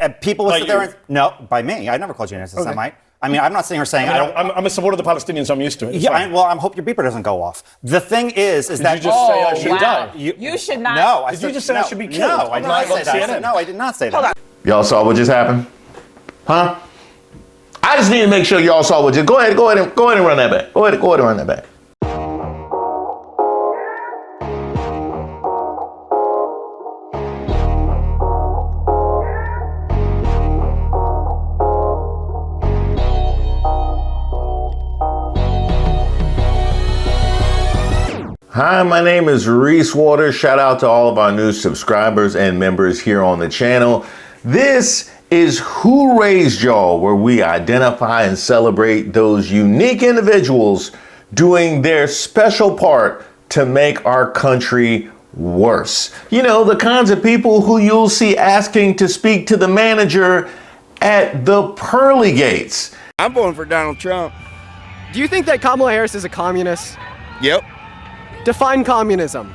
And people will sit there and... No, by me. I never called you an anti-Semite. I mean, I'm not sitting here saying... I'm a supporter of the Palestinians, so I'm used to it. Yeah, I hope your beeper doesn't go off. The thing is that... Did you just say I should die? You should not... No, Did you just say I should be killed? No, I did not say that. No, I did not say that. Y'all saw what just happened? Huh? I just need to make sure y'all saw what just... Go ahead and run that back. Go ahead and run that back. Hi, my name is Reese Waters. Shout out to all of our new subscribers and members here on the channel. This is Who Raised Y'all, where we identify and celebrate those unique individuals doing their special part to make our country worse. You know, the kinds of people who you'll see asking to speak to the manager at the pearly gates. I'm voting for Donald Trump. Do you think that Kamala Harris is a communist? Yep. Define communism.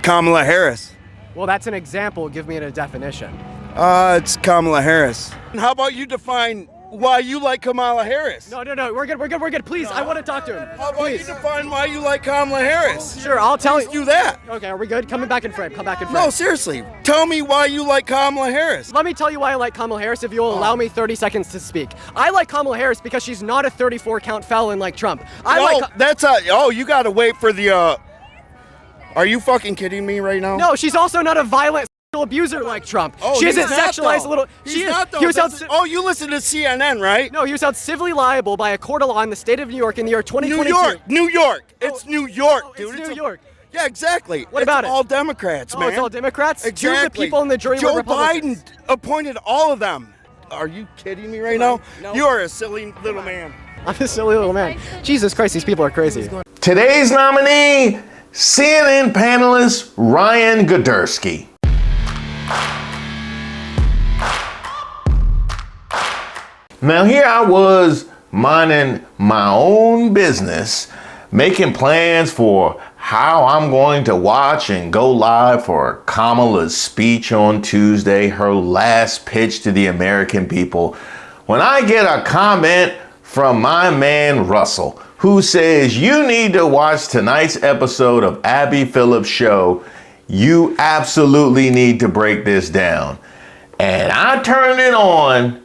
Kamala Harris. Well, that's an example. Give me a definition. It's Kamala Harris. How about you define why you like Kamala Harris? No. We're good. Please, I want to talk to him. How about you define why you like Kamala Harris? Sure, I'll tell you. Do that. Okay, are we good? Come back in frame. No, seriously. Tell me why you like Kamala Harris. Let me tell you why I like Kamala Harris if you'll allow me 30 seconds to speak. I like Kamala Harris because she's not a 34-count felon like Trump. You gotta wait for the, Are you fucking kidding me right now? No, she's also not a violent sexual abuser like Trump. She isn't sexualized a little. He's not though. You listen to CNN, right? No, he was held civilly liable by a court of law in the state of New York in the year 2022. New York. It's New York, dude. It's New York. Yeah, exactly. What about it? All Democrats, man. Oh, it's all Democrats? Exactly. Two of the people in the jury were Republicans. Joe Biden appointed all of them. Are you kidding me right now? No. You are a silly little man. I'm a silly little man. Jesus Christ, these people are crazy. Today's nominee, CNN panelist Ryan Girdusky. Now here I was minding my own business, making plans for how I'm going to watch and go live for Kamala's speech on Tuesday, her last pitch to the American people, when I get a comment from my man Russell, who says, you need to watch tonight's episode of Abby Phillip's show. You absolutely need to break this down. And I turned it on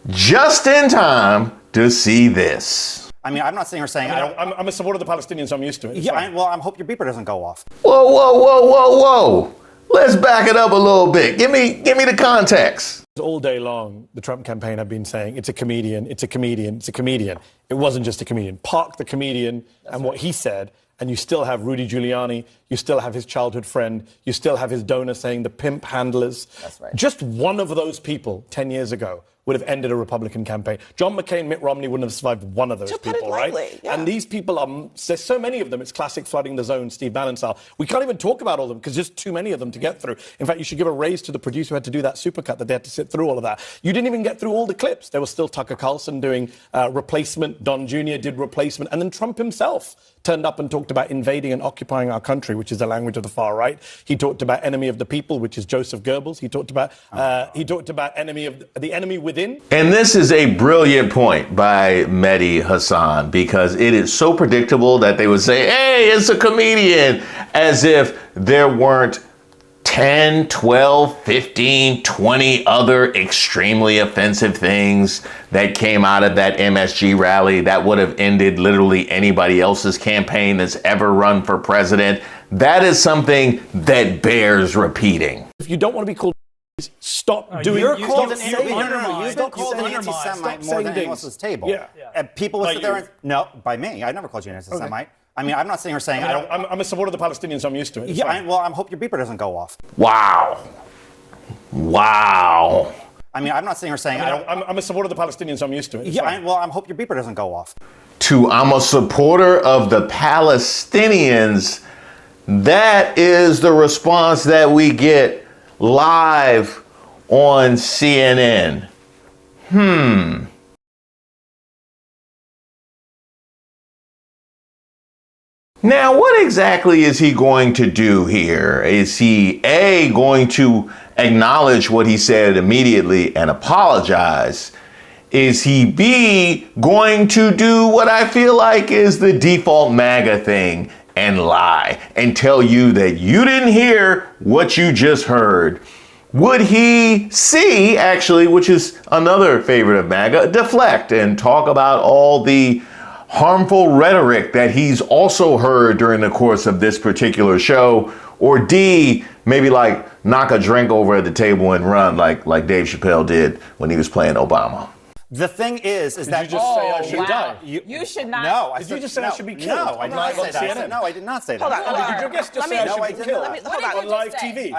just in time to see this. I mean, I'm not sitting here saying... I'm a supporter of the Palestinians, so I'm used to it. Yeah, I hope your beeper doesn't go off. Whoa. Let's back it up a little bit. Give me the context. All day long, the Trump campaign have been saying, it's a comedian. It wasn't just a comedian. Park the comedian and what he said, and you still have Rudy Giuliani, you still have his childhood friend, you still have his donor saying the pimp handlers. That's right. Just one of those people 10 years ago would have ended a Republican campaign. John McCain, Mitt Romney wouldn't have survived one of those people, right? Yeah. And these people there's so many of them, it's classic flooding the zone, Steve Bannon style. We can't even talk about all of them because there's too many of them to get through. In fact, you should give a raise to the producer who had to do that supercut, that they had to sit through all of that. You didn't even get through all the clips. There was still Tucker Carlson doing Replacement, Don Jr. did Replacement, and then Trump himself turned up and talked about invading and occupying our country, which is the language of the far right. He talked about enemy of the people, which is Joseph Goebbels. He talked about the enemy within. And this is a brilliant point by Mehdi Hasan, because it is so predictable that they would say, hey, it's a comedian, as if there weren't 10, 12, 15, 20 other extremely offensive things that came out of that MSG rally that would have ended literally anybody else's campaign that's ever run for president. That is something that bears repeating. If you don't want to be called, stop doing it. You've been called an anti-Semite more than anyone else at this table. Yeah. And people will sit there and... No, by me. I never called you an anti-Semite. Okay. I mean, I'm not sitting here saying... I'm a supporter of the Palestinians, so I'm used to it. Yeah, I hope your beeper doesn't go off. Wow. I mean, I'm not sitting here saying... I'm a supporter of the Palestinians, so I'm used to it. Yeah, I hope your beeper doesn't go off. I'm a supporter of the Palestinians. That is the response that we get live on CNN. Hmm. Now, what exactly is he going to do here? Is he A, going to acknowledge what he said immediately and apologize? Is he B, going to do what I feel like is the default MAGA thing and lie and tell you that you didn't hear what you just heard? Would he C, actually, which is another favorite of MAGA, deflect and talk about all the harmful rhetoric that he's also heard during the course of this particular show? Or D, maybe like knock a drink over at the table and run like Dave Chappelle did when he was playing Obama? The thing is that you just say I should die? You should not. No, Did you just say I should be killed? No, I did not say that. I said, no, I did not say that. Hold on. Did your guest just say I should be killed on live TV?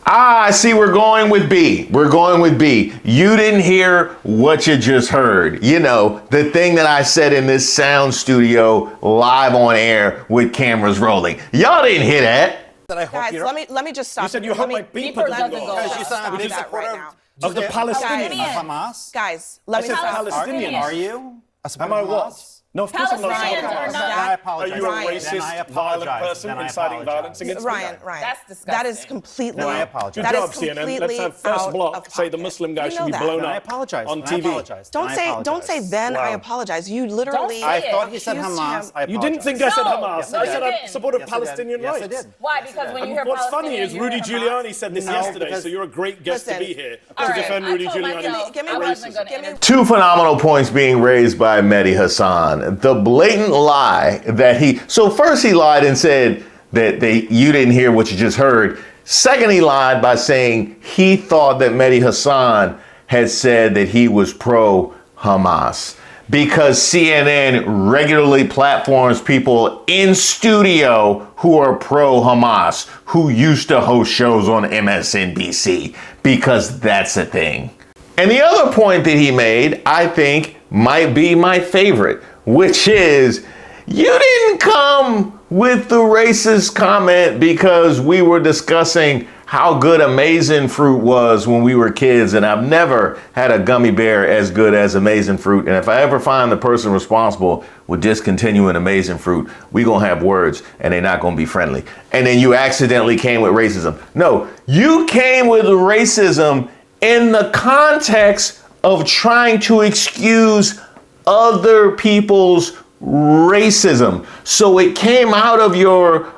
I see we're going with B. We're going with B. You didn't hear what you just heard. You know, the thing that I said in this sound studio live on air with cameras rolling. Y'all didn't hear that. Guys, let me just stop. You said you hope my beeper doesn't go off. Because you said I'm a big supporter Of the Palestinians. of Hamas. Guys, let me said stop. Palestinians. Are you? Am I what? No, of course I'm not. Palestinians are Then not. I apologize. Are you a Then I racist, violent apologize. person Then I inciting apologize. violence against Ryan, me? Ryan. That's disgusting. That is completely. No, I apologize. Good That job, is CNN. Let's completely have first out block of say the pocket. Muslim guy You should know be that. blown Then I up apologize. on Then I TV. apologize. Don't Then I say apologize. then I Wow. apologize. You literally. I thought he said accused Hamas. him. I apologize. You didn't think I said No. Hamas. No, I you said I didn't. supported Yes, I did. Palestinian Yes, I rights. did. Why? Because when you hear What's funny Palestinian, is you Rudy hear Giuliani Hamas. said this No, yesterday, because- so you're a great guest to Listen. be here All to right, defend I Rudy told Giuliani. myself Give me I racism. wasn't gonna Give me- interview. Two phenomenal points being raised by Mehdi Hasan. The blatant lie that so first he lied and said that you didn't hear what you just heard. Second, he lied by saying he thought that Mehdi Hasan had said that he was pro-Hamas because CNN regularly platforms people in studio who are pro-Hamas, who used to host shows on MSNBC, because that's a thing. And the other point that he made, I think, might be my favorite, which is you didn't come with the racist comment because we were discussing how good Amazing Fruit was when we were kids, and I've never had a gummy bear as good as Amazing Fruit. And if I ever find the person responsible with discontinuing Amazing Fruit, we gonna have words and they're not gonna be friendly. And then you accidentally came with racism. No, you came with racism in the context of trying to excuse other people's racism. So it came out of your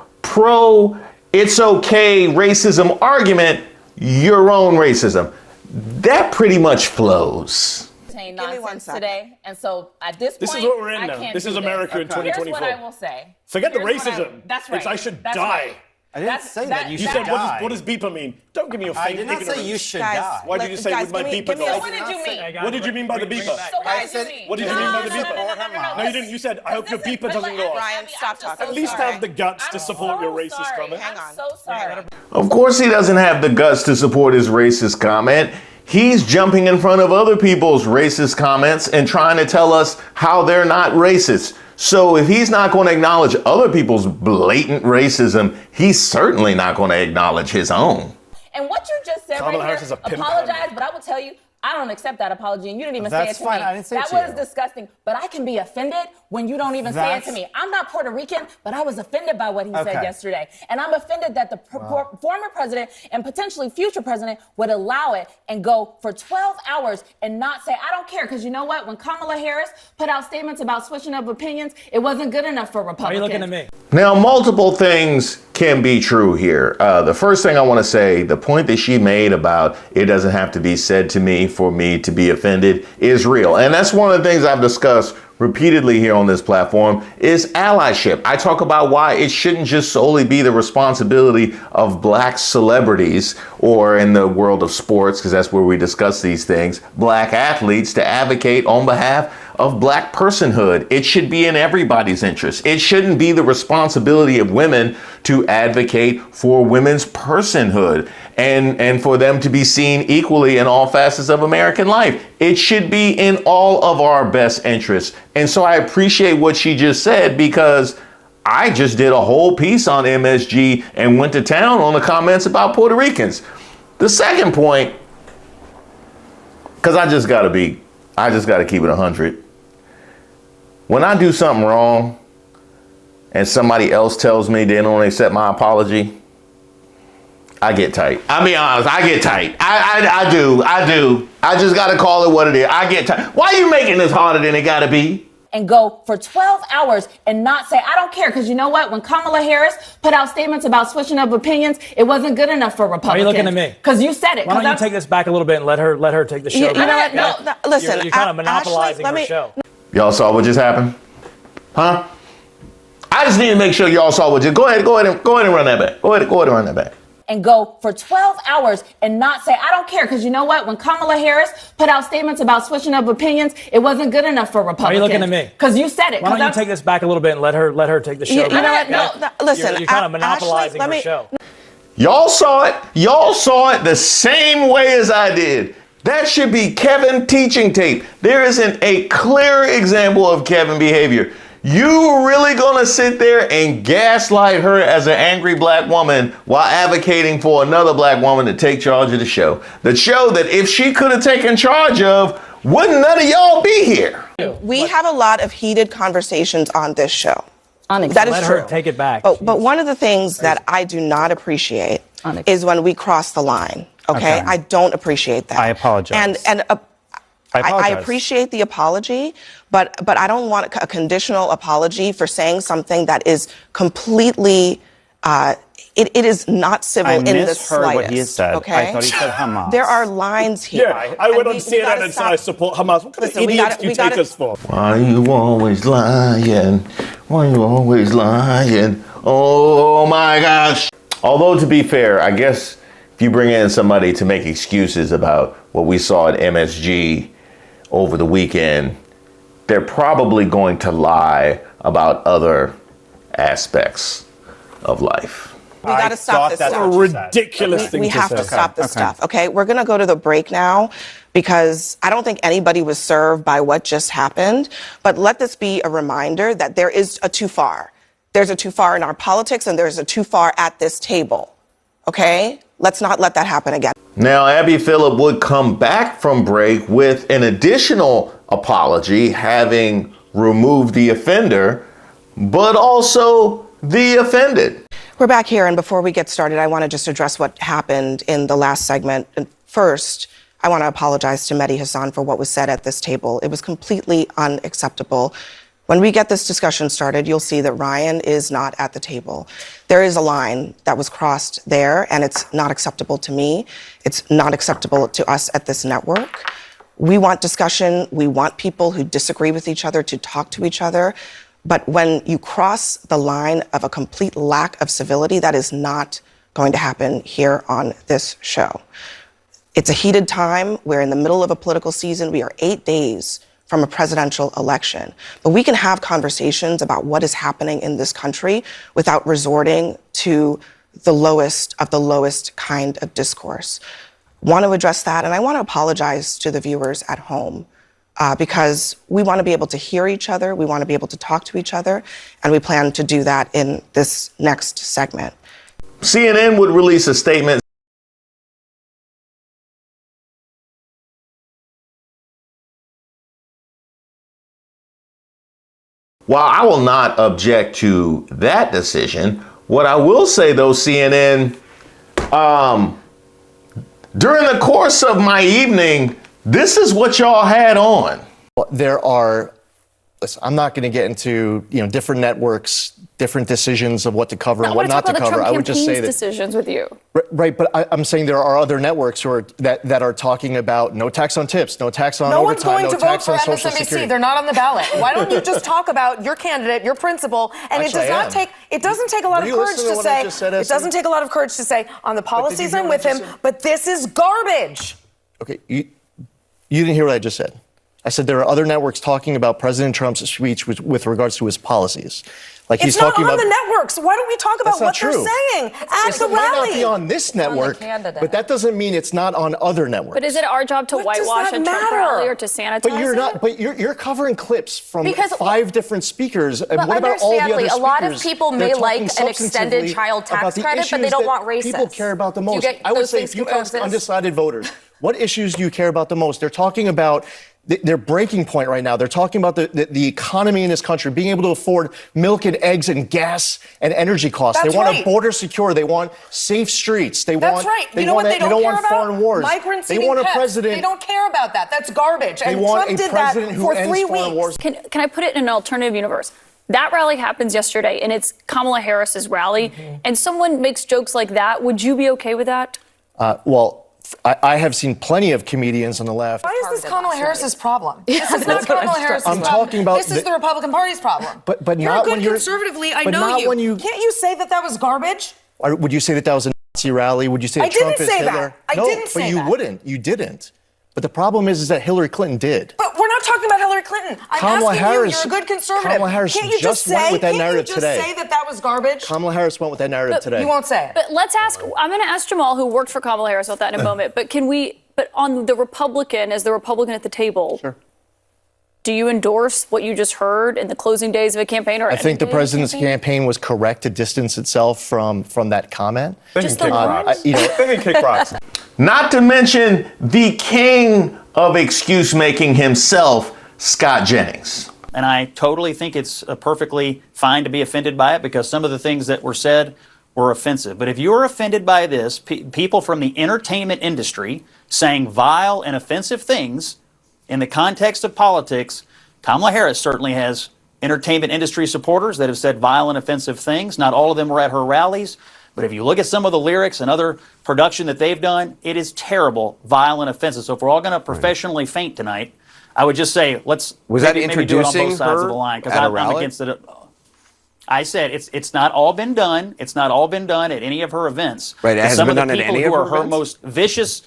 it's okay racism argument, your own racism. That pretty much flows. Saying Give me one nonsense second. today, and so at this point, This is what we're in I now. can't This do is America in 2024. Here's what I will say. Forget the Here's what racism. That's right. It's I should That's die. right. I didn't say that. You You should said, die. what does beeper mean? Don't give me your I fake did not ignorance. say you should Guys, die. Why did you say guys, with my give me- beeper give me go a- off? What did you mean? What did you mean by the beeper? So what I did you said- mean? What did you No, mean by the no, beeper? no, no, no, no. No, you didn't. You said, I hope your beeper doesn't go off. Ryan, stop talking. At least have the guts to support your racist comment. Hang on. I'm so sorry. Of course he doesn't have the guts to support his racist comment. He's jumping in front of other people's racist comments and trying to tell us how they're not racist. So if he's not going to acknowledge other people's blatant racism, he's certainly not going to acknowledge his own. And what you just said Kamala right Harris here, is a pimp apologize, handler. but I will tell you, I don't accept that apology, and you didn't even That's say it to fine. me. I didn't say it that to was you. disgusting, but I can be offended when you don't even say it to That's- me. I'm not Puerto Rican, but I was offended by what he said Okay. yesterday. And I'm offended that the former president and potentially future president would allow it and go for 12 hours and not say, I don't care, because you know what? When Kamala Harris put out statements about switching up opinions, it wasn't good enough for Republicans. Why are you looking at me? Now, multiple things can be true here. The first thing I want to say, the point that she made about it doesn't have to be said to me for me to be offended is real. And that's one of the things I've discussed repeatedly here on this platform is allyship. I talk about why it shouldn't just solely be the responsibility of black celebrities, or in the world of sports, because that's where we discuss these things, black athletes to advocate on behalf of black personhood. It should be in everybody's interest. It shouldn't be the responsibility of women to advocate for women's personhood and for them to be seen equally in all facets of American life. It should be in all of our best interests. And so I appreciate what she just said, because I just did a whole piece on MSG and went to town on the comments about Puerto Ricans. The second point, because I just got to keep it 100. When I do something wrong and somebody else tells me they don't accept my apology, I get tight. I'll be honest, I get tight. I do. I just gotta call it what it is. I get tight. Why are you making this harder than it gotta be? And go for 12 hours and not say, I don't care. Because you know what? When Kamala Harris put out statements about switching up opinions, it wasn't good enough for Republicans. Why are you looking at me? Because you said it. Why don't you take this back a little bit and let her take the show? You know what? No, listen. You're kind of monopolizing Ashley, her show. Y'all saw what just happened? Huh? I just need to make sure y'all saw what just. Go ahead and run that back. Go ahead and run that back. And go for 12 hours and not say, I don't care. Because you know what? When Kamala Harris put out statements about switching up opinions, it wasn't good enough for Republicans. Why are you looking at me? Because you said it. Why don't you take this back a little bit and let her take the show? You know what? No, listen. You're kind of monopolizing Ashley, her show. Y'all saw it. Y'all saw it the same way as I did. That should be Kevin teaching tape. There isn't a clear example of Kevin behavior. You really gonna sit there and gaslight her as an angry black woman while advocating for another black woman to take charge of the show? The show that if she could have taken charge of, wouldn't none of y'all be here. We have a lot of heated conversations on this show. That is Let true. her take it back. But one of the things that I do not appreciate is when we cross the line. Okay? I don't appreciate that. I apologize. And I apologize. appreciate the apology, but I don't want a conditional apology for saying something that is completely. It is not civil in the slightest. I misheard what he said. Okay? I thought he said Hamas. There are lines here. Yeah, I went on CNN and said I support Hamas. What kind of idiots do you take us for? Why you always lying? Why you always lying? Oh my gosh. Although to be fair, I guess if you bring in somebody to make excuses about what we saw at MSG over the weekend, they're probably going to lie about other aspects of life. We got to stop this. That's stuff. what you said. Ridiculous thing We to have say. to stop this stuff, okay? We're going to go to the break now because I don't think anybody was served by what just happened. But let this be a reminder that there is a too far. There's a too far in our politics and there's a too far at this table, okay? Let's not let that happen again. Now, Abby Phillip would come back from break with an additional apology, having removed the offender, but also the offended. We're back here, and before we get started, I want to just address what happened in the last segment. And first, I want to apologize to Mehdi Hasan for what was said at this table. It was completely unacceptable. When we get this discussion started, you'll see that Ryan is not at the table. There is a line that was crossed there, and it's not acceptable to me. It's not acceptable to us at this network. We want discussion. We want people who disagree with each other to talk to each other. But when you cross the line of a complete lack of civility, that is not going to happen here on this show. It's a heated time. We're in the middle of a political season. We are 8 days from a presidential election. But we can have conversations about what is happening in this country without resorting to the lowest of the lowest kind of discourse. Want to address that, and I want to apologize to the viewers at home because we want to be able to hear each other, we want to be able to talk to each other, and we plan to do that in this next segment. CNN would release a statement. While I will not object to that decision, what I will say though, CNN, during the course of my evening, this is what y'all had on. There are, listen, I'm not going to get into, different networks, different decisions of what to cover and what not to cover. I would just say that decisions with you. Right, but I'm saying there are other networks who are that are talking about no tax on tips, no tax on overtime, no tax on Social Security. They're not on the ballot. Why don't you just talk about your candidate, your principal? And Actually, it doesn't take a lot of courage to say. It doesn't take a lot of courage to say on the policies I'm with him, but this is garbage. Okay, you didn't hear what I just said. I said there are other networks talking about President Trump's speech with regards to his policies. Like it's not on the networks. Why don't we talk about what they're saying at the rally? It might not be on this network, but that doesn't mean it's not on other networks. But is it our job to whitewash a Trump rally or to sanitize But you're it? not. But you're covering clips from 5 different speakers. And but what about all the other speakers? A lot of people may like an extended child tax credit, but they don't want racists. People care about the most. I would say if you ask undecided voters, what issues do you care about the most? They're talking about their breaking point right now. They're talking about the economy in this country, being able to afford milk and eggs and gas and energy costs. That's they want right. a border secure. They want safe streets. That's right. You know what they don't care about? Foreign wars. Migrants they eating want a pets. president. They don't care about that. That's garbage. They And want Trump a did that president who for ends 3 foreign weeks. wars. Can I put it in an alternative universe? That rally happens yesterday, and it's Kamala Harris's rally, and someone makes jokes like that. Would you be okay with that? Well, I have seen plenty of comedians on the left. Why is this Kamala Harris's problem? This is not Kamala Harris's I'm problem. talking about This is the Republican Party's problem. But you're not a good when you're conservatively. I but know not you. when you. Can't you say that was garbage? Or would you say that was a Nazi rally? Would you say I Trump didn't is say that. Hitler? I no, didn't say but you that. wouldn't. You didn't. But the problem is that Hillary Clinton did. But we're not talking about Hillary Clinton. I'm Kamala asking Harris, you. You're a good conservative. Kamala Harris can't you just say? went with that Can't narrative you just today. say that was garbage? Kamala Harris went with that narrative today. You won't say it. But let's ask. I'm going to ask Jamal, who worked for Kamala Harris, about that in a moment. But can we? But on the Republican, as the Republican at the table, Sure. do you endorse what you just heard in the closing days of a campaign? Or I think the any day of a president's campaign? campaign was correct to distance itself from that comment. Just the words? They can kick rocks. Not to mention the king of excuse making himself, Scott Jennings. And I totally think it's perfectly fine to be offended by it because some of the things that were said were offensive. But if you're offended by this, people from the entertainment industry saying vile and offensive things in the context of politics, Kamala Harris certainly has entertainment industry supporters that have said vile and offensive things. Not all of them were at her rallies. But if you look at some of the lyrics and other production that they've done, it is terrible, vile, and offensive. So if we're all going to professionally faint tonight, I would just say let's maybe do it on both sides of the line because I'm against it. I said it's not all been done. It's not all been done at any of her events. Right, it hasn't been done at any of her events? Some of the people who are her most vicious,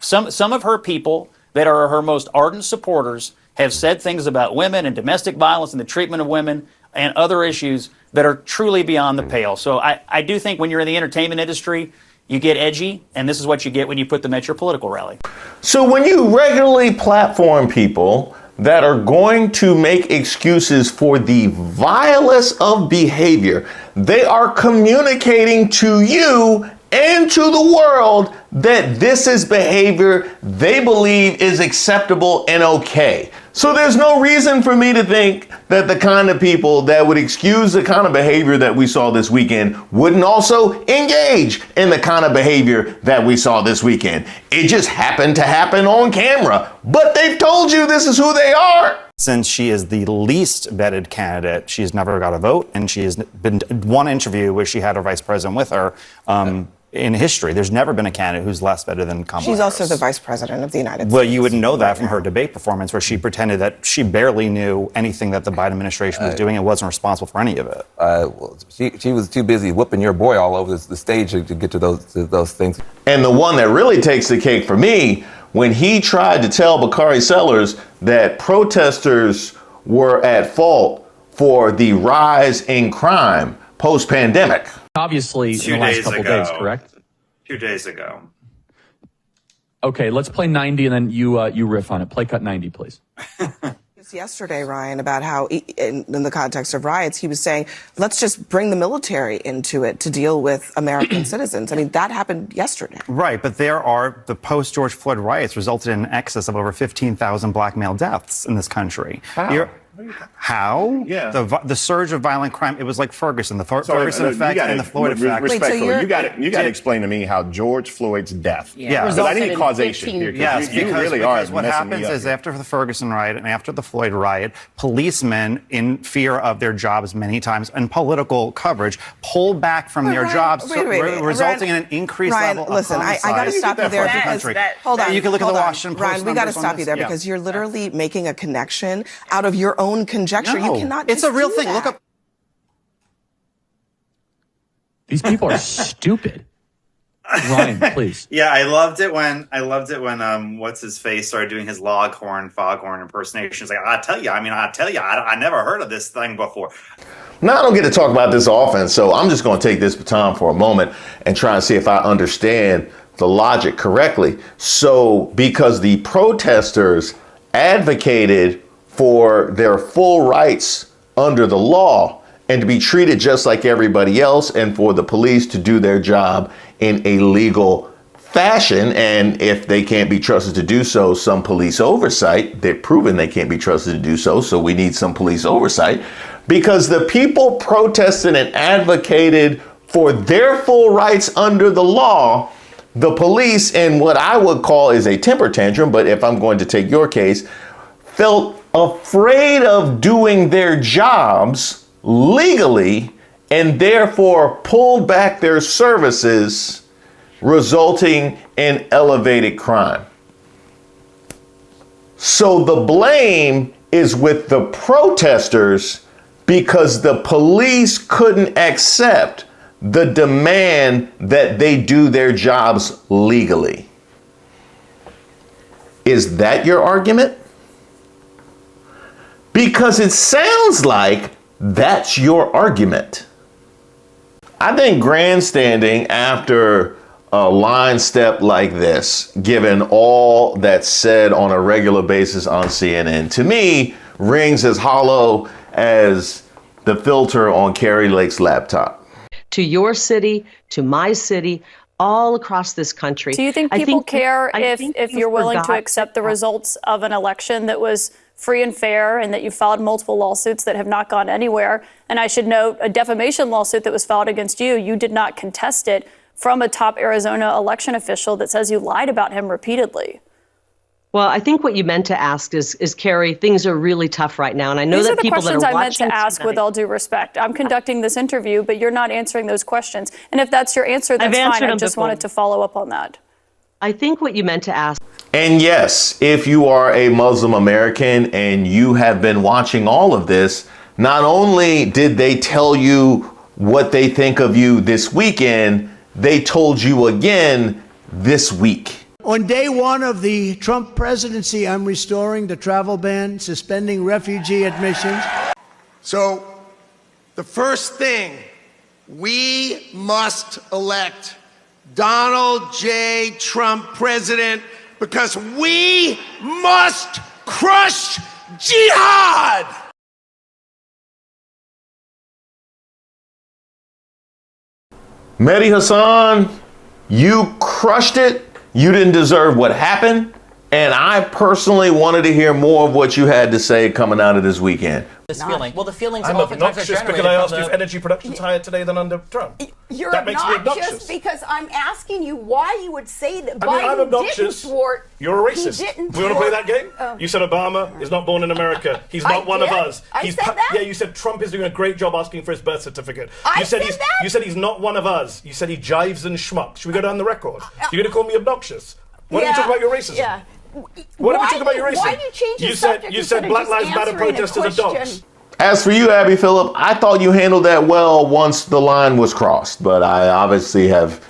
some of her people that are her most ardent supporters have said things about women and domestic violence and the treatment of women and other issues that are truly beyond the pale. So I do think when you're in the entertainment industry, you get edgy, and this is what you get when you put them at your political rally. So when you regularly platform people that are going to make excuses for the vilest of behavior, they are communicating to you and to the world that this is behavior they believe is acceptable and okay. So there's no reason for me to think that the kind of people that would excuse the kind of behavior that we saw this weekend wouldn't also engage in the kind of behavior that we saw this weekend. It just happened to happen on camera, but they've told you this is who they are. Since she is the least vetted candidate, she's never got a vote, and she has been one interview where she had her vice president with her in history. There's never been a candidate who's less vetted than Kamala She's Harris. also the vice president of the United States. Well, you wouldn't know that from her debate performance where she pretended that she barely knew anything that the Biden administration was doing and wasn't responsible for any of it. Well, she was too busy whooping your boy all over the stage to get to those things. And the one that really takes the cake for me, when he tried to tell Bakari Sellers that protesters were at fault for the rise in crime post-pandemic. Obviously, in the last couple days, correct? 2 days ago. Okay, let's play 90 and then you riff on it. Play cut 90, please. Just yesterday, Ryan, about how in the context of riots, he was saying, let's just bring the military into it to deal with American citizens. I mean, that happened yesterday. Right, but the post-George Floyd riots resulted in an excess of over 15,000 black male deaths in this country. How? Yeah. The surge of violent crime, it was like Ferguson, the Ferguson effect and the Floyd effect. Respectfully, you got to explain to me how George Floyd's death. Yeah. Because I need causation here. Yes, you really are because what messing me happens up is here. after the Ferguson riot and after the Floyd riot, policemen, in fear of their jobs many times and political coverage, pull back from their jobs, resulting in an increased level of listen, I got to stop you there because, hold on. You can look at the hold on. Washington Post Ryan, we got to numbers on stop you this. there because you're literally making a connection out of your own conjecture. No, you cannot it's just a real do thing. that. Look up. These people are stupid. Ryan, please. Yeah, I loved it when what's his face started doing his foghorn impersonations. Like, I tell you, I never heard of this thing before. Now I don't get to talk about this often, so I'm just going to take this baton for a moment and try and see if I understand the logic correctly. So, because the protesters advocated for their full rights under the law and to be treated just like everybody else and for the police to do their job in a legal fashion, and if they can't be trusted to do so, some police oversight. They've proven they can't be trusted to do so, so we need some police oversight, because the people protested and advocated for their full rights under the law. The police, in what I would call is a temper tantrum, but if I'm going to take your case, felt afraid of doing their jobs legally and therefore pulled back their services, resulting in elevated crime. So the blame is with the protesters because the police couldn't accept the demand that they do their jobs legally. Is that your argument? Because it sounds like that's your argument. I think grandstanding after a line step like this, given all that's said on a regular basis on CNN, to me rings as hollow as the filter on Carrie Lake's laptop. To your city, to my city, all across this country. Do you think people care if you're willing to accept the results of an election that was free and fair, and that you filed multiple lawsuits that have not gone anywhere? And I should note, a defamation lawsuit that was filed against you, you did not contest it, from a top Arizona election official that says you lied about him repeatedly. Well, I think what you meant to ask is Carrie, things are really tough right now. And I know that people that are watching. These are the questions I meant to ask with all due respect. I'm conducting this interview, but you're not answering those questions. And if that's your answer, that's fine. I just wanted to follow up on that. I think what you meant to ask. And yes, if you are a Muslim American and you have been watching all of this, not only did they tell you what they think of you this weekend, they told you again this week. On day one of the Trump presidency, I'm restoring the travel ban, suspending refugee admissions. So the first thing, we must elect Donald J. Trump president, because we must crush jihad. Mehdi Hasan, you crushed it. You didn't deserve what happened. And I personally wanted to hear more of what you had to say coming out of this weekend. This feeling. Well, the feelings I'm obnoxious because I asked you if energy production's higher today than under Trump. You're that makes me obnoxious because I'm asking you why you would say that I mean, I'm Biden obnoxious. didn't thwart. You're a racist. We want to play that game? You said Obama is not born in America. He's not one of us. I said that? Yeah, you said Trump is doing a great job asking for his birth certificate. I said that? You said he's not one of us. You said he jives and schmucks. Should we go down the record? You're going to call me obnoxious? Why don't we talk about your racism? Yeah. Why don't we talk about your racism? Why do you change the subject? You said Black Lives Matter protesters are dogs. As for you, Abby Phillip, I thought you handled that well once the line was crossed, but I obviously have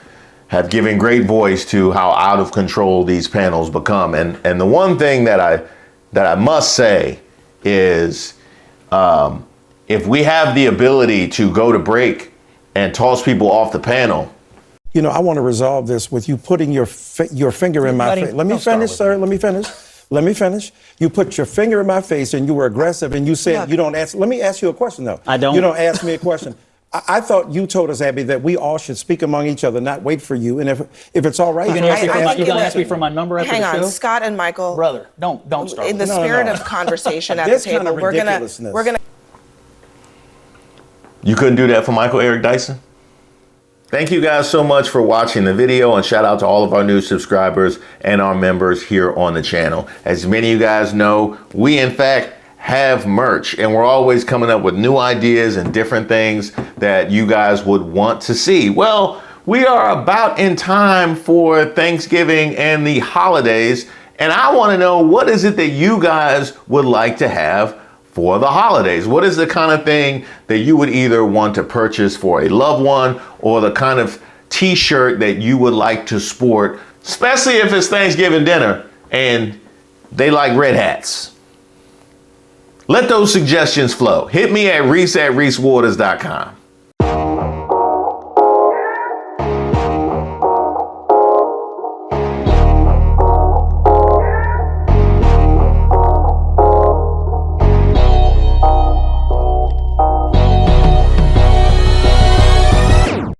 given great voice to how out of control these panels become. And the one thing that I must say is, if we have the ability to go to break and toss people off the panel. You know, I want to resolve this with you putting your finger in my face. Let me finish, sir. Let me finish. You put your finger in my face and you were aggressive and you said you don't answer. Let me ask you a question, though. I don't. You don't ask me a question. I thought you told us, Abby, that we all should speak among each other, not wait for you. And if it's all right, you're going to ask me for my number after the show? Hang on, Scott and Michael. Brother, don't start. In the spirit of conversation at the table, we're gonna. You couldn't do that for Michael Eric Dyson? Thank you guys so much for watching the video, and shout out to all of our new subscribers and our members here on the channel. As many of you guys know, we in fact have merch, and we're always coming up with new ideas and different things that you guys would want to see. Well, we are about in time for Thanksgiving and the holidays, and I want to know, what is it that you guys would like to have for the holidays? What is the kind of thing that you would either want to purchase for a loved one, or the kind of t-shirt that you would like to sport, especially if it's Thanksgiving dinner and they like red hats? Let those suggestions flow. Hit me at reese@reesewaters.com.